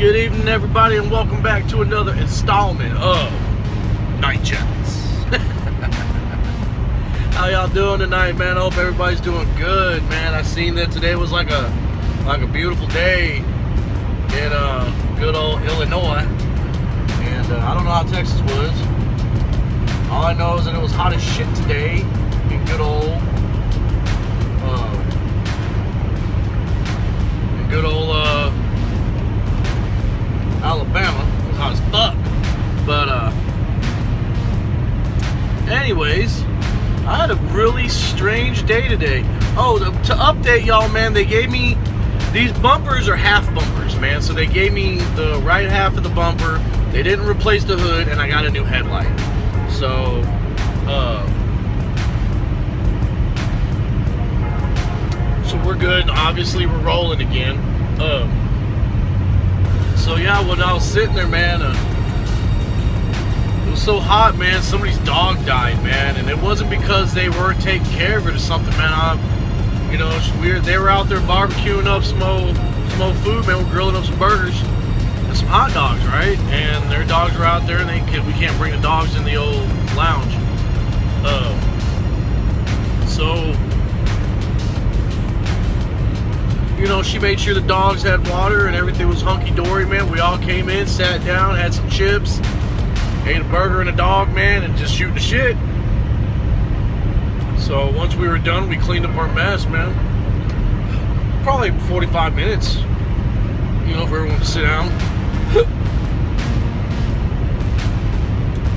Good evening, everybody, and welcome back to another installment of Night Chats. How y'all doing tonight, man? I hope everybody's doing good, man. I seen that today was like a beautiful day in good old Illinois, and I don't know how Texas was. All I know is that it was hot as shit today in good old Alabama. It was hot as fuck. But anyways, I had a really strange day today. Oh, to update y'all, man, they gave me these bumpers are half bumpers, man. So they gave me the right half of the bumper. They didn't replace the hood, and I got a new headlight. So we're good. Obviously, we're rolling again. So yeah, when I was sitting there, man, it was so hot, man. Somebody's dog died, man, and it wasn't because they weren't taking care of it or something, man. It's weird. They were out there barbecuing up some old food, man. We're grilling up some burgers and some hot dogs, right? And their dogs were out there, and we can't bring the dogs in the old lounge. She made sure the dogs had water and everything was hunky-dory, man. We all came in, sat down, had some chips, ate a burger and a dog, man, and just shooting the shit. So once we were done, we cleaned up our mess, man. Probably 45 minutes, for everyone to sit down.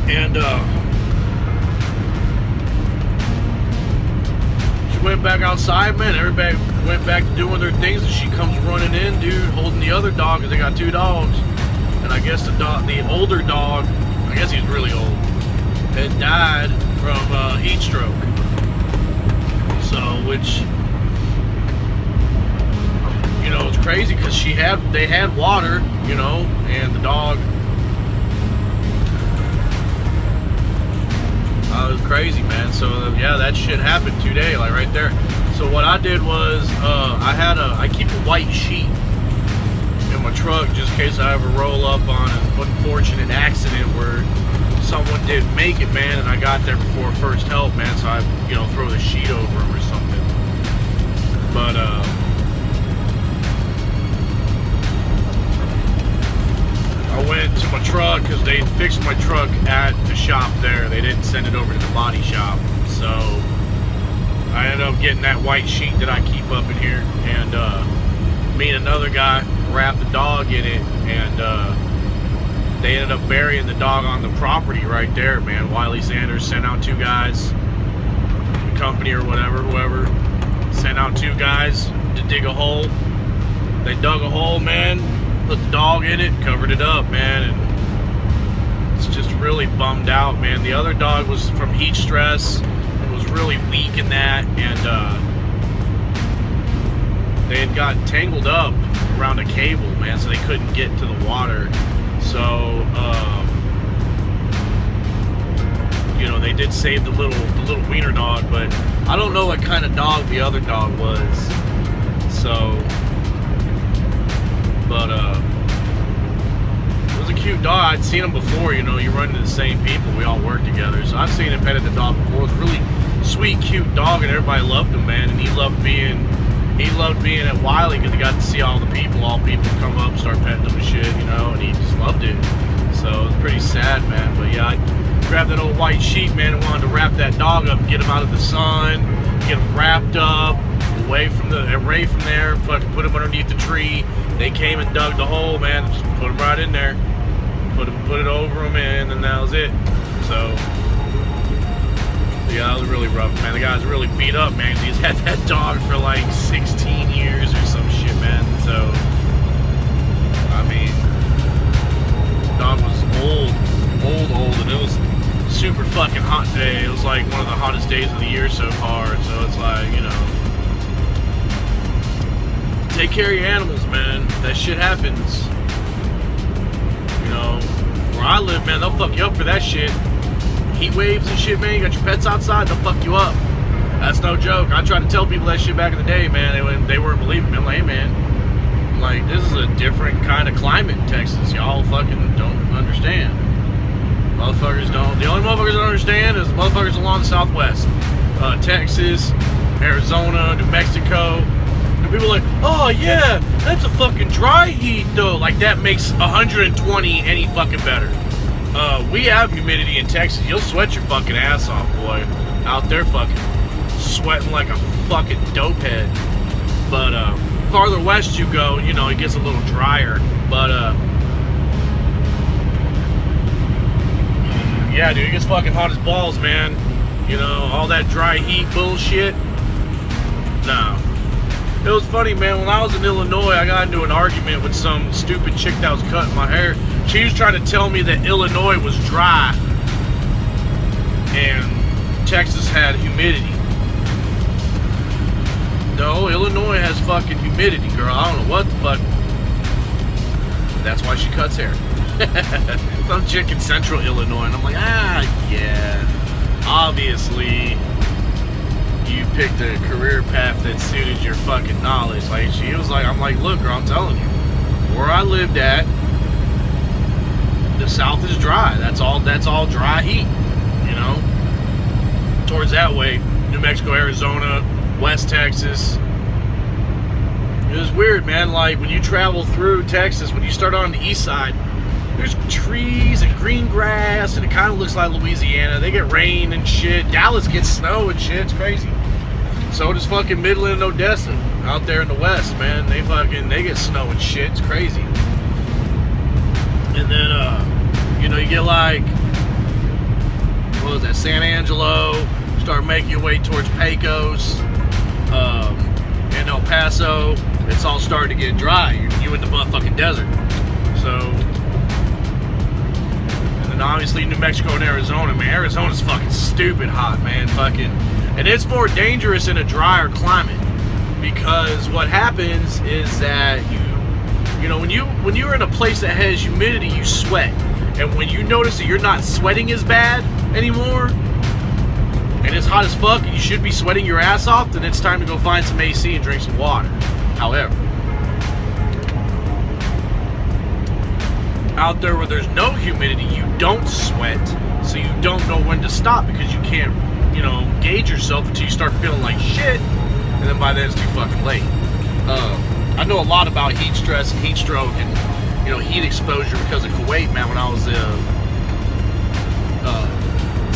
And she went back outside, man. Everybody went back to doing their things, and she comes running in, dude, holding the other dog, because they got two dogs. And I guess the older dog, I guess he's really old, had died from heat stroke. So, which, it's crazy, because they had water, and the dog, it was crazy, man. So yeah, that shit happened today, like right there. So what I did was, I keep a white sheet in my truck just in case I ever roll up on an unfortunate accident where someone didn't make it, man, and I got there before first help, man. So I, throw the sheet over them or something. But I went to my truck because they fixed my truck at the shop there. They didn't send it over to the body shop. So I ended up getting that white sheet that I keep up in here. And me and another guy wrapped the dog in it. And they ended up burying the dog on the property right there, man. Wiley Sanders sent out two guys, the company or whatever, whoever, sent out two guys to dig a hole. They dug a hole, man. Put the dog in it, covered it up, man, and it's just really bummed out, man. The other dog was from heat stress and was really weak in that, and they had gotten tangled up around a cable, man, so they couldn't get to the water. So, they did save the little wiener dog, but I don't know what kind of dog the other dog was. So, but it was a cute dog. I'd seen him before, you run into the same people. We all work together. So I've seen him petted the dog before. It was a really sweet, cute dog, and everybody loved him, man. And he loved being at Wiley because he got to see all the people. All people come up, start petting him and shit, and he just loved it. So it was pretty sad, man. But yeah, I grabbed that old white sheet, man, and wanted to wrap that dog up, get him out of the sun, get him wrapped up, away from there, put him underneath the tree. They came and dug the hole, man, and just put him right in there. Put it over him, and then that was it. So, yeah, that was really rough, man. The guy's really beat up, man. He's had that dog for like 16 years or some shit, man. So, I mean, the dog was old, and it was super fucking hot today. It was like one of the hottest days of the year so far. So it's like, take care of your animals, man. That shit happens. Where I live, man, they'll fuck you up for that shit. Heat waves and shit, man. You got your pets outside, they'll fuck you up. That's no joke. I tried to tell people that shit back in the day, man. They weren't believing me. I'm like, hey, man, I'm like, this is a different kind of climate in Texas. Y'all fucking don't understand. Motherfuckers don't. The only motherfuckers that understand is motherfuckers along the Southwest. Texas, Arizona, New Mexico. And people are like, oh yeah, that's a fucking dry heat though. Like that makes 120 any fucking better. We have humidity in Texas. You'll sweat your fucking ass off, boy. Out there fucking sweating like a fucking dopehead. But farther west you go, you know, it gets a little drier. But yeah, dude, it gets fucking hot as balls, man. You know, all that dry heat bullshit. No. It was funny, man. When I was in Illinois, I got into an argument with some stupid chick that was cutting my hair. She was trying to tell me that Illinois was dry and Texas had humidity. No, Illinois has fucking humidity, girl. I don't know what the fuck. That's why she cuts hair. Some chick in central Illinois, and I'm like, yeah. Obviously, you picked a career path that suited your fucking knowledge. Like, she was like, I'm like, look, girl, I'm telling you, where I lived at, the South is dry. That's all dry heat, you know? Towards that way, New Mexico, Arizona, West Texas. It was weird, man. Like, when you travel through Texas, when you start on the east side, there's trees and green grass, and it kind of looks like Louisiana. They get rain and shit. Dallas gets snow and shit. It's crazy. So does fucking Midland and Odessa out there in the west, man. They get snow and shit. It's crazy. And then, you know, you get like, what was that, San Angelo, start making your way towards Pecos, and El Paso. It's all starting to get dry. You in the motherfucking desert. So, and then obviously New Mexico and Arizona, man. Arizona's fucking stupid hot, man. Fucking, and it's more dangerous in a drier climate because what happens is that you know, when you're in a place that has humidity, you sweat, and when you notice that you're not sweating as bad anymore, and it's hot as fuck, and you should be sweating your ass off, then it's time to go find some AC and drink some water. However, out there where there's no humidity, you don't sweat, so you don't know when to stop because you can't, you know, gauge yourself until you start feeling like shit, and then by then it's too fucking late. I know a lot about heat stress and heat stroke and, you know, heat exposure because of Kuwait, man. When I was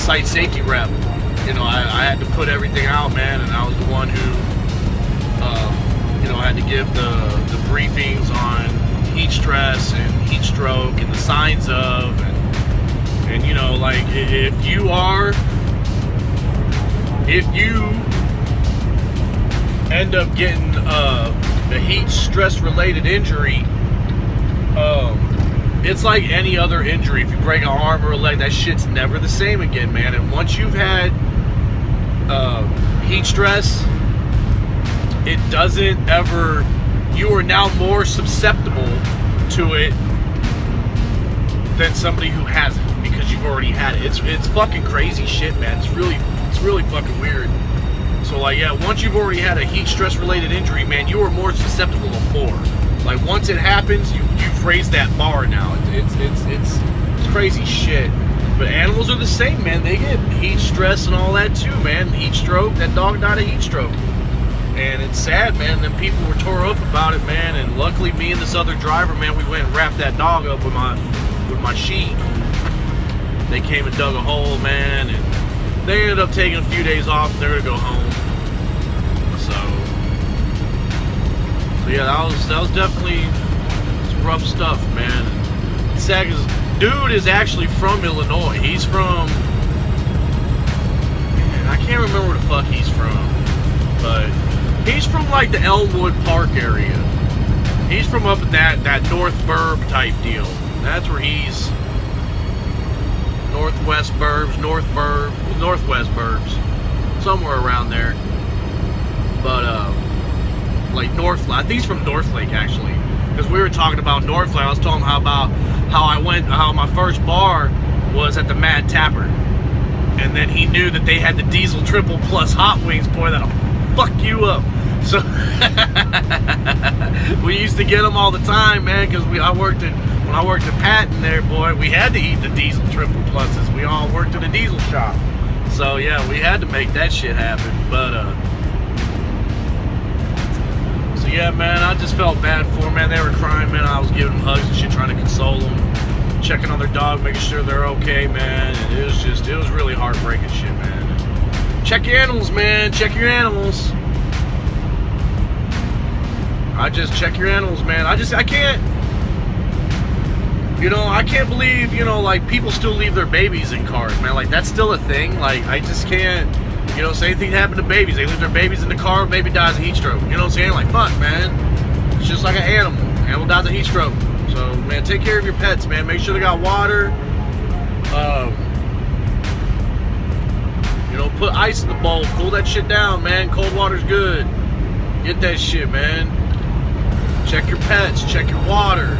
site safety rep, you know, I had to put everything out, man, and I was the one who, you know, I had to give the briefings on heat stress and heat stroke and the signs of, and you know, like, if you end up getting a heat stress related injury, it's like any other injury. If you break an arm or a leg, that shit's never the same again, man. And once you've had heat stress, it doesn't ever, you are now more susceptible to it than somebody who hasn't, because you've already had it. It's fucking crazy shit, man. It's really fucking weird. So, like, yeah, once you've already had a heat stress related injury, man, you are more susceptible to more. Like, once it happens, you've raised that bar now. It's crazy shit. But animals are the same, man. They get heat stress and all that too, man. Heat stroke. That dog died of heat stroke. And it's sad, man. Then people were tore up about it, man. And luckily, me and this other driver, man, we went and wrapped that dog up with my sheet. They came and dug a hole, man, and they ended up taking a few days off, and they're gonna go home. So yeah, that was definitely some rough stuff, man. It's sad 'cause dude is actually from Illinois. He's from, man, I can't remember where the fuck he's from, but he's from like the Elmwood Park area. He's from up in that North Burb type deal. That's where he's. Northwest Burbs, Northwest Burbs, somewhere around there. But like North, I think he's from North Lake actually, because we were talking about North Lake. I was telling him how my first bar was at the Mad Tapper, and then he knew that they had the Diesel Triple Plus Hot Wings. Boy, that'll fuck you up. So we used to get them all the time, man, because when I worked at Patton there, boy, we had to eat the diesel triple pluses. We all worked in a diesel shop, so yeah, we had to make that shit happen. But so yeah, man, I just felt bad for them, man. They were crying, man. I was giving them hugs and shit, trying to console them, checking on their dog, making sure they're okay, man. And it was really heartbreaking shit, man. Check your animals, man. Check your animals. I just check your animals, man. I can't, I can't believe, like, people still leave their babies in cars, man. Like, that's still a thing. Like, I just can't, same thing happened to babies. They leave their babies in the car, baby dies of heat stroke. You know what I'm saying? Like, fuck, man. It's just like an animal. Animal dies of heat stroke. So, man, take care of your pets, man. Make sure they got water. Put ice in the bowl. Cool that shit down, man. Cold water's good. Get that shit, man. Check your pets. Check your water.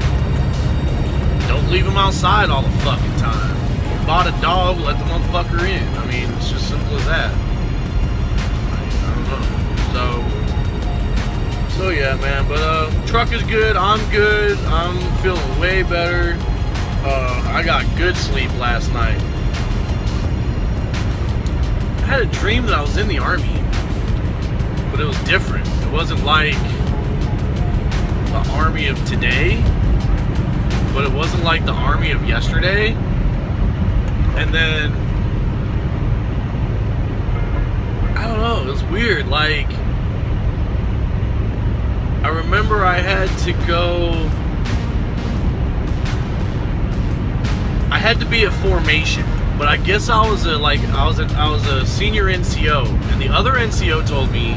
Don't leave them outside all the fucking time. You bought a dog, let the motherfucker in. I mean, it's just simple as that. I don't know. So yeah, man. But truck is good. I'm good. I'm feeling way better. I got good sleep last night. I had a dream that I was in the Army, but it was different. It wasn't like the Army of today, but it wasn't like the Army of yesterday. And then, I don't know, it was weird. Like, I remember I had to be at formation. But I guess I was a senior NCO, and the other NCO told me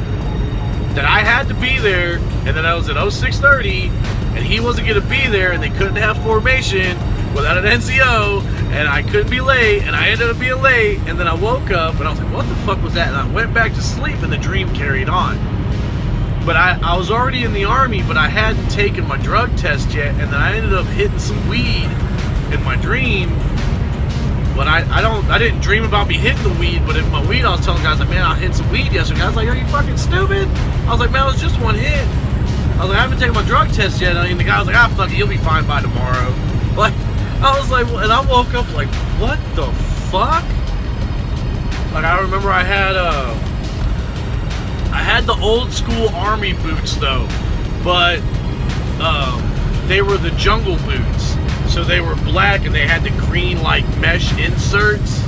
that I had to be there, and that I was at 0630, and he wasn't gonna be there, and they couldn't have formation without an NCO, and I couldn't be late, and I ended up being late, and then I woke up, and I was like, what the fuck was that? And I went back to sleep, and the dream carried on. But I was already in the Army, but I hadn't taken my drug test yet, and then I ended up hitting some weed in my dream. But I didn't dream about me hitting the weed, but in my weed, I was telling guys, like, man, I hit some weed yesterday. I was like, are you fucking stupid? I was like, man, it was just one hit. I was like, I haven't taken my drug test yet. And the guy was like, fuck it, you'll be fine by tomorrow. Like, I was like, and I woke up like, what the fuck? Like, I remember I had the old school Army boots though, but they were the jungle boots. So they were black and they had the green like mesh inserts.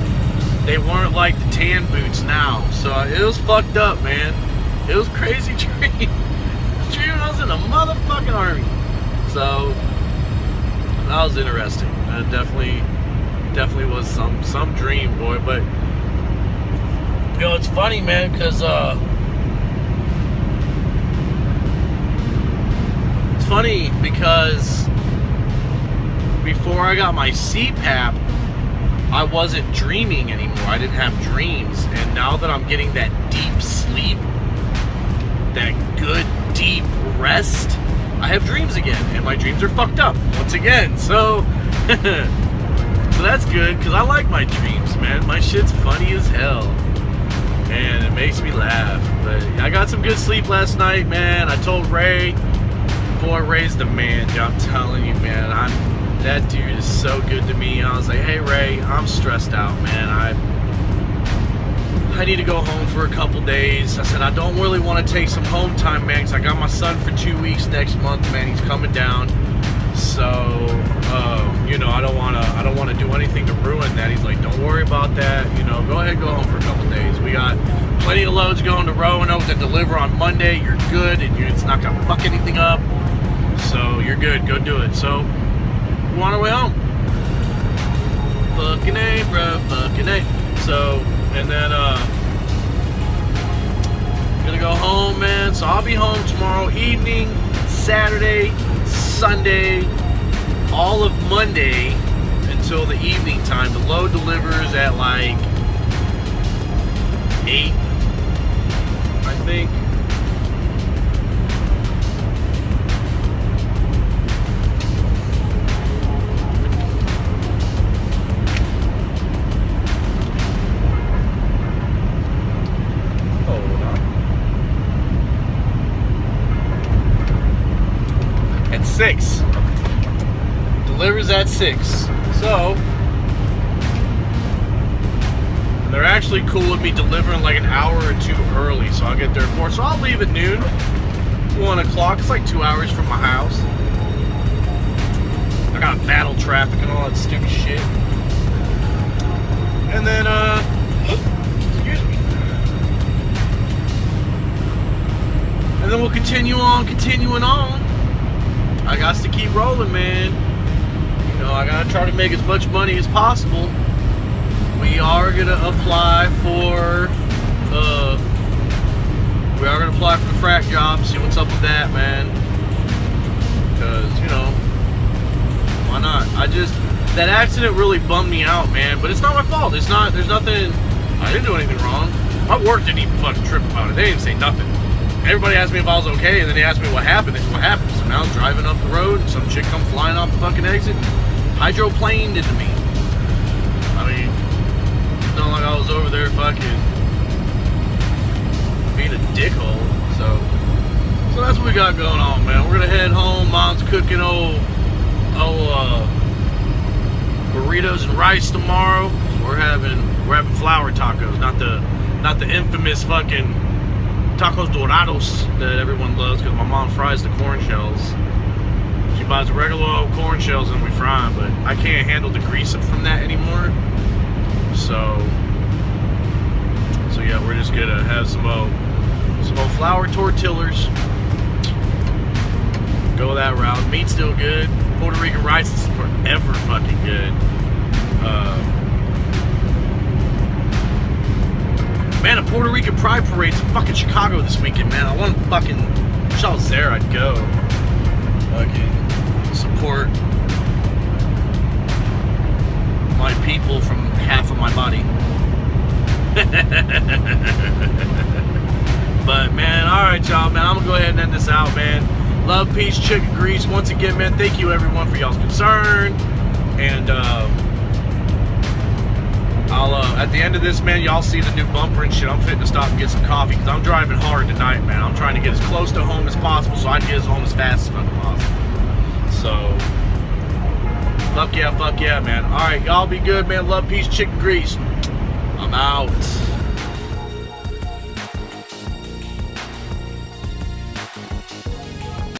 They weren't like the tan boots now. So it was fucked up, man. It was crazy dream. I was in a motherfucking Army. So that was interesting. That definitely was some dream, boy. But it's funny, man, because before I got my CPAP, I wasn't dreaming anymore. I didn't have dreams. And now that I'm getting that deep sleep, that good deep rest, I have dreams again. And my dreams are fucked up once again. So, so that's good, because I like my dreams, man. My shit's funny as hell. And it makes me laugh. But I got some good sleep last night, man. I told Ray, boy, Ray's the man. I'm telling you, man. That dude is so good to me. I was like, hey Ray, I'm stressed out, man. I need to go home for a couple days. I said, I don't really want to take some home time, man, because I got my son for 2 weeks next month, man. He's coming down. So, I don't want to do anything to ruin that. He's like, don't worry about that. Go ahead, go home for a couple days. We got plenty of loads going to Roanoke that deliver on Monday. You're good, and it's not gonna fuck anything up. So you're good. Go do it. So we're on our way home. Fucking A, bro. Fucking A. So, and then gonna go home, man. So I'll be home tomorrow evening, Saturday, Sunday, all of Monday until the evening time. The load delivers at like 8, I think. 6. Delivers at 6. So, they're actually cool with me delivering like an hour or 2 early. So I'll get there at 4. So I'll leave at noon, 1 o'clock. It's like 2 hours from my house. I got battle traffic and all that stupid shit. And then, excuse me. And then we'll continuing on. I got to keep rolling, man. You know, I gotta try to make as much money as possible. We are gonna apply for, the frack job. See what's up with that, man. Because, you know, why not? That accident really bummed me out, man. But it's not my fault. There's nothing. I didn't do anything wrong. My work didn't even fucking trip about it. They didn't say nothing. Everybody asked me if I was okay, and then they asked me what happened. They said, what happened? So now I'm driving up the road, and some chick come flying off the fucking exit, hydroplaned into me. I mean, it's not like I was over there fucking being a dickhole. So that's what we got going on, man. We're gonna head home. Mom's cooking burritos and rice tomorrow. So we're having flour tacos, not the infamous fucking tacos dorados that everyone loves, because my mom fries the corn shells. She buys the regular old corn shells and we fry them, but I can't handle the grease from that anymore. So yeah, we're just gonna have some old flour tortillas. Go that route. Meat's still good. Puerto Rican rice is forever fucking good. Man, a Puerto Rican Pride Parade's in fucking Chicago this weekend, man. I want to fucking, if I was there, I'd go. Fucking support my people from half of my body. But, man, alright, y'all, man. I'm going to go ahead and end this out, man. Love, peace, chicken grease. Once again, man, thank you, everyone, for y'all's concern. And, I'll, at the end of this, man, y'all see the new bumper and shit. I'm fitting to stop and get some coffee, because I'm driving hard tonight, man. I'm trying to get as close to home as possible so I can get home as fast as fucking possible. So, fuck yeah, man. Alright, y'all be good, man. Love, peace, chicken grease. I'm out.